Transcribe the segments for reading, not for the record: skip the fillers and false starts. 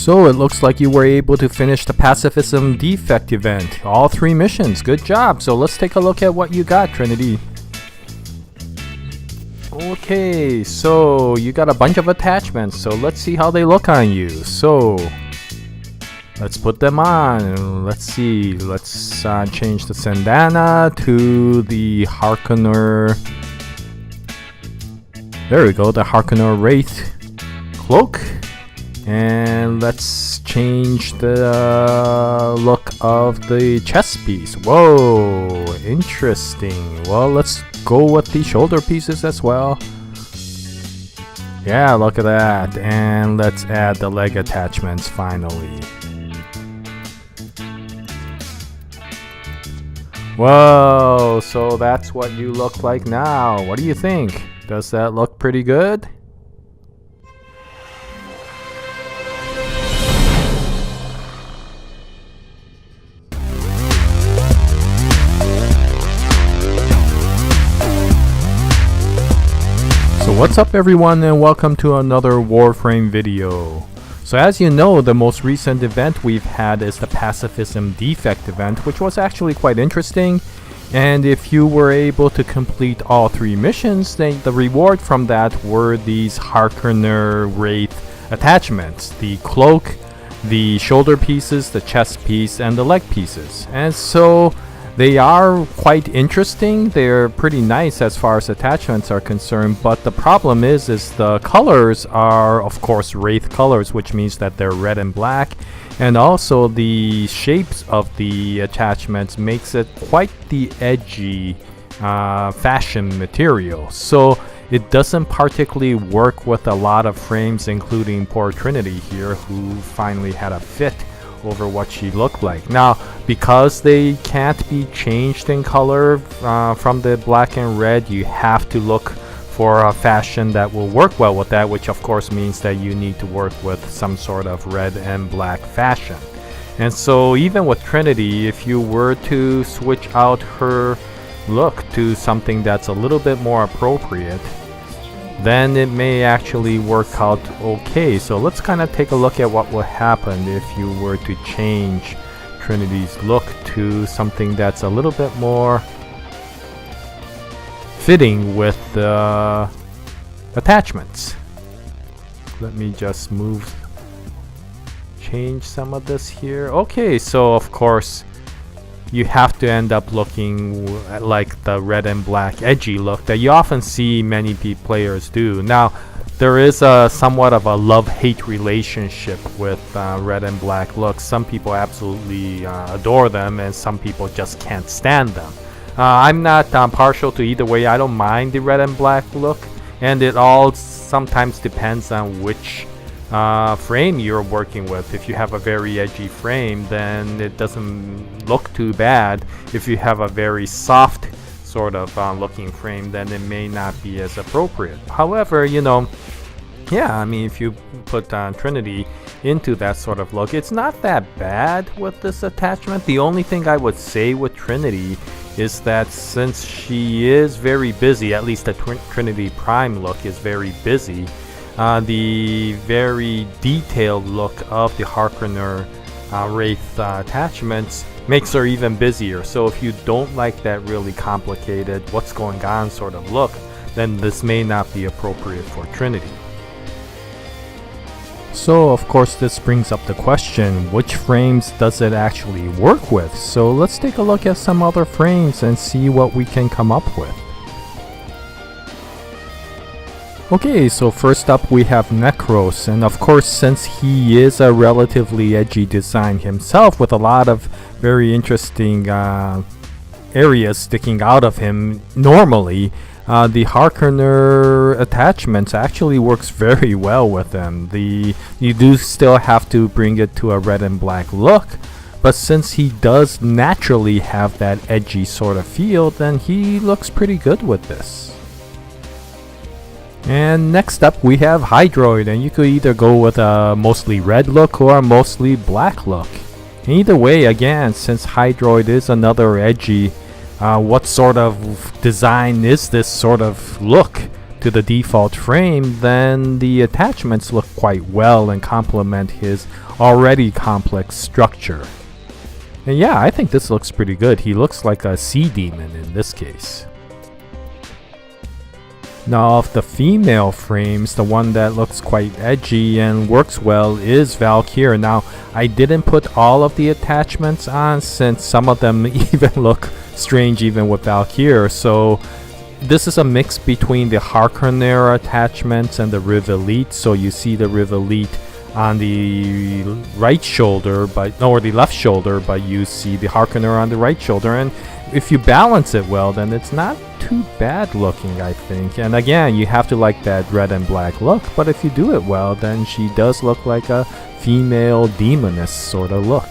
So it looks like you were able to finish the Pacifism Defect event. All 3 missions. Good job. So let's take a look at what you got, Trinity. Okay, so you got a bunch of attachments. So let's see how they look on you. So let's put them on. Let's see. Let's change the Sandana to the Harkonar. There we go, the Harkonar Wraith Cloak. And let's change the look of the chest piece. Whoa, interesting. Well, let's go with the shoulder pieces as well. Yeah, look at that. And let's add the leg attachments finally. Whoa, so that's what you look like now. What do you think? Does that look pretty good? So what's up everyone, and welcome to another Warframe video. So as you know, the most recent event we've had is the Pacifism Defect event, which was actually quite interesting. And if you were able to complete all 3 missions, then the reward from that were these Harkonar Wraith attachments. The cloak, the shoulder pieces, the chest piece, and the leg pieces. And so they are quite interesting. They're pretty nice as far as attachments are concerned, but the problem is the colors are of course Wraith colors, which means that they're red and black. And also the shapes of the attachments makes it quite the edgy fashion material. So it doesn't particularly work with a lot of frames, including poor Trinity here, who finally had a fit over what she looked like. Now, because they can't be changed in color from the black and red, you have to look for a fashion that will work well with that, which of course means that you need to work with some sort of red and black fashion. And so even with Trinity, if you were to switch out her look to something that's a little bit more appropriate, then it may actually work out okay. So let's kind of take a look at what would happen if you were to change Trinity's look to something that's a little bit more fitting with the attachments. Let me just change some of this here. Okay, so of course you have to end up looking like the red and black edgy look that you often see many players do. Now, there is a somewhat of a love-hate relationship with red and black looks. Some people absolutely adore them, and some people just can't stand them. I'm not partial to either way. I don't mind the red and black look, and it all sometimes depends on which frame you're working with. If you have a very edgy frame, then it doesn't look too bad. If you have a very soft sort of looking frame, then it may not be as appropriate. However, you know, yeah, I mean, if you put Trinity into that sort of look, it's not that bad with this attachment. The only thing I would say with Trinity is that since she is very busy, at least the Trinity Prime look is very busy, the very detailed look of the Harkonar Wraith attachments makes her even busier. So if you don't like that really complicated, what's going on sort of look, then this may not be appropriate for Trinity. So of course this brings up the question, which frames does it actually work with? So let's take a look at some other frames and see what we can come up with. Okay, so first up we have Necrose, and of course since he is a relatively edgy design himself with a lot of very interesting areas sticking out of him normally, the Harkonar attachments actually works very well with them. You do still have to bring it to a red and black look, but since he does naturally have that edgy sort of feel, then he looks pretty good with this. And next up we have Hydroid, and you could either go with a mostly red look or a mostly black look. And either way, again, since Hydroid is another edgy, what sort of design is this sort of look to the default frame, then the attachments look quite well and complement his already complex structure. And yeah, I think this looks pretty good. He looks like a sea demon in this case. Now of the female frames, the one that looks quite edgy and works well is Valkyr. Now I didn't put all of the attachments on since some of them even look strange even with Valkyr. So this is a mix between the Harkonar attachments and the Riv Elite. So you see the Riv Elite on the right shoulder, or the left shoulder, but you see the Harkonar on the right shoulder. And if you balance it well, then it's not too bad looking, I think. And again, you have to like that red and black look, but if you do it well, then she does look like a female demoness sort of look.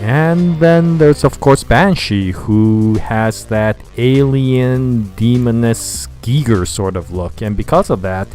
And then there's of course Banshee, who has that alien demoness Giger sort of look, and because of that,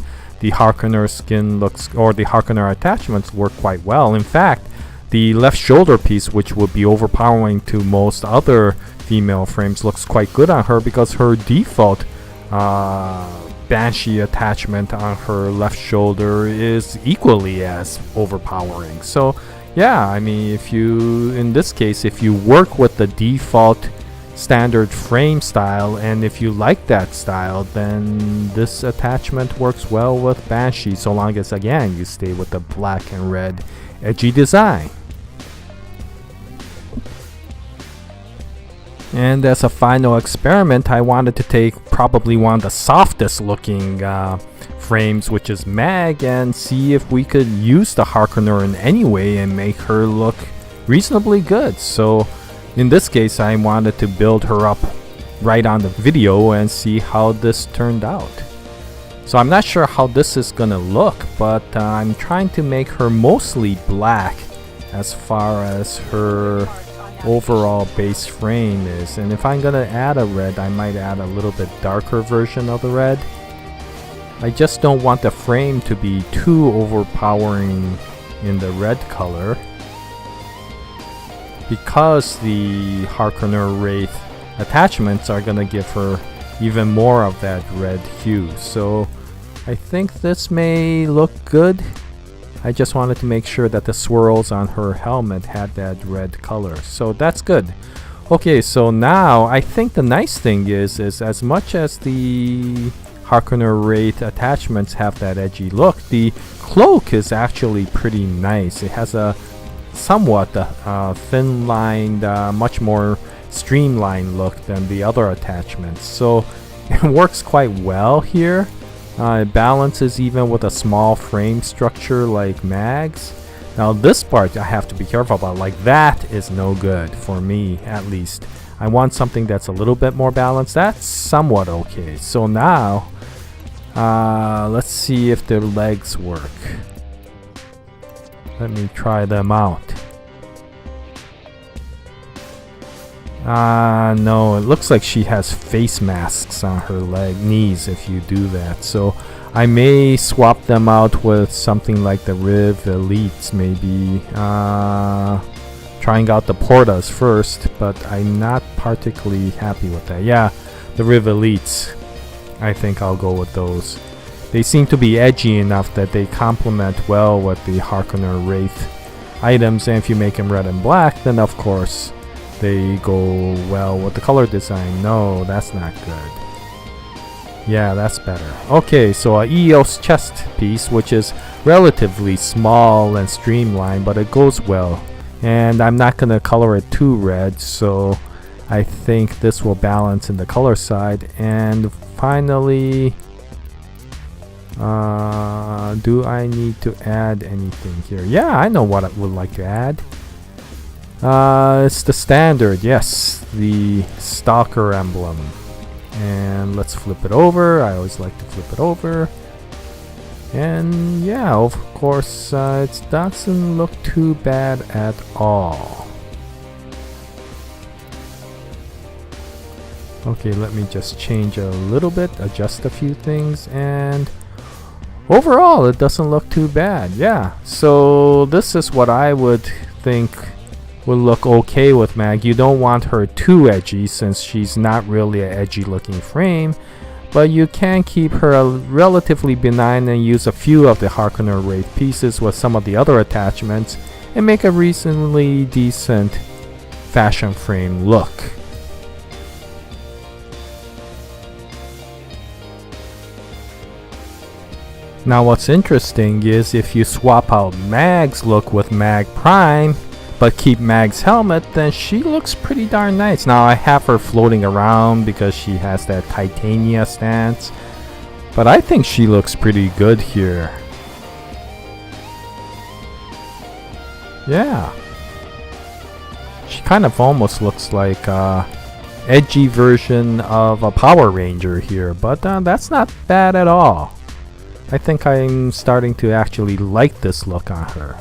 the Harkonar skin looks, or the Harkonar attachments work quite well. In fact, the left shoulder piece, which would be overpowering to most other female frames, looks quite good on her because her default Banshee attachment on her left shoulder is equally as overpowering. So yeah, I mean, if you, in this case, if you work with the default standard frame style, and if you like that style, then this attachment works well with Banshee, so long as again you stay with the black and red edgy design. And as a final experiment, I wanted to take probably one of the softest looking frames, which is Mag, and see if we could use the Harkonar in any way and make her look reasonably good. So in this case, I wanted to build her up right on the video and see how this turned out. So I'm not sure how this is gonna look, but I'm trying to make her mostly black as far as her overall base frame is. And if I'm gonna add a red, I might add a little bit darker version of the red. I just don't want the frame to be too overpowering in the red color, because the Harkonar Wraith attachments are gonna give her even more of that red hue. So I think this may look good. I just wanted to make sure that the swirls on her helmet had that red color, so that's good. Okay, so now I think the nice thing is as much as the Harkonar Wraith attachments have that edgy look, the cloak is actually pretty nice. It has a somewhat thin-lined, much more streamlined look than the other attachments, so it works quite well here. It balances even with a small frame structure like Mag's. Now this part I have to be careful about, like that is no good for me at least. I want something that's a little bit more balanced. That's somewhat okay. So now let's see if their legs work. Let me try them out. No, it looks like she has face masks on her knees if you do that. So I may swap them out with something like the Riv Elites, maybe. Trying out the Portas first, but I'm not particularly happy with that. Yeah, the Riv Elites. I think I'll go with those. They seem to be edgy enough that they complement well with the Harkonar Wraith items, and if you make them red and black, then of course they go well with the color design. No, that's not good. Yeah, that's better. Okay, so a EOS chest piece, which is relatively small and streamlined, but it goes well. And I'm not gonna color it too red, so I think this will balance in the color side. And finally, do I need to add anything here? Yeah, I know what I would like to add. It's the standard, yes, the Stalker Emblem. And let's flip it over. I always like to flip it over. And yeah, of course, it doesn't look too bad at all. Okay, let me just change a little bit, adjust a few things, and overall it doesn't look too bad. Yeah, so this is what I would think would look okay with mag. You don't want her too edgy since she's not really an edgy looking frame, but you can keep her relatively benign and use a few of the Harkonar Wraith pieces with some of the other attachments and make a reasonably decent fashion frame look. Now what's interesting is if you swap out Mag's look with Mag Prime but keep Mag's helmet, then she looks pretty darn nice. Now I have her floating around because she has that Titania stance, but I think she looks pretty good here. Yeah, she kind of almost looks like a edgy version of a Power Ranger here, but that's not bad at all. I think I'm starting to actually like this look on her.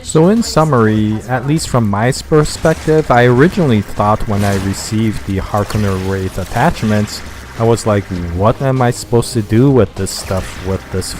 So in summary, at least from my perspective, I originally thought when I received the Harkonar Wraith attachments, I was like, what am I supposed to do with this stuff with this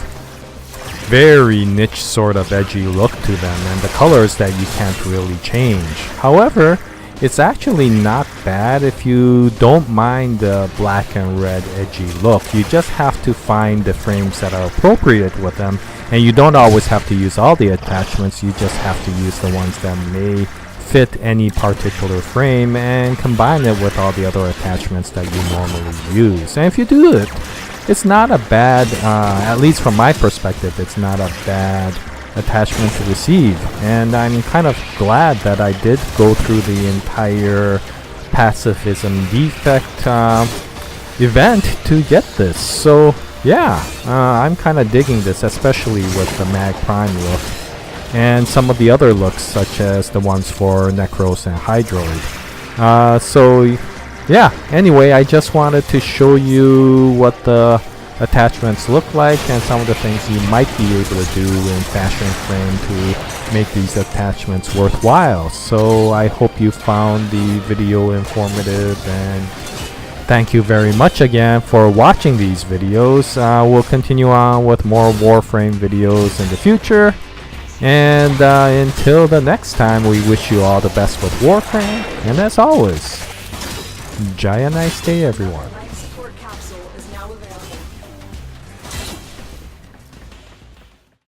very niche sort of edgy look to them and the colors that you can't really change. However, it's actually not bad if you don't mind the black and red edgy look. You just have to find the frames that are appropriate with them, and you don't always have to use all the attachments. You just have to use the ones that may fit any particular frame and combine it with all the other attachments that you normally use. And if you do it, it's not a bad, at least from my perspective, it's not a bad attachment to receive, and I'm kind of glad that I did go through the entire Pacifism Defect event to get this. So yeah, I'm kind of digging this, especially with the Mag Prime look and some of the other looks such as the ones for Necrose and Hydroid. So yeah, anyway, I just wanted to show you what the attachments look like and some of the things you might be able to do in Fashion Frame to make these attachments worthwhile. So I hope you found the video informative, and thank you very much again for watching these videos. We'll continue on with more Warframe videos in the future, and until the next time, we wish you all the best with Warframe, and as always, Jaya, nice day everyone.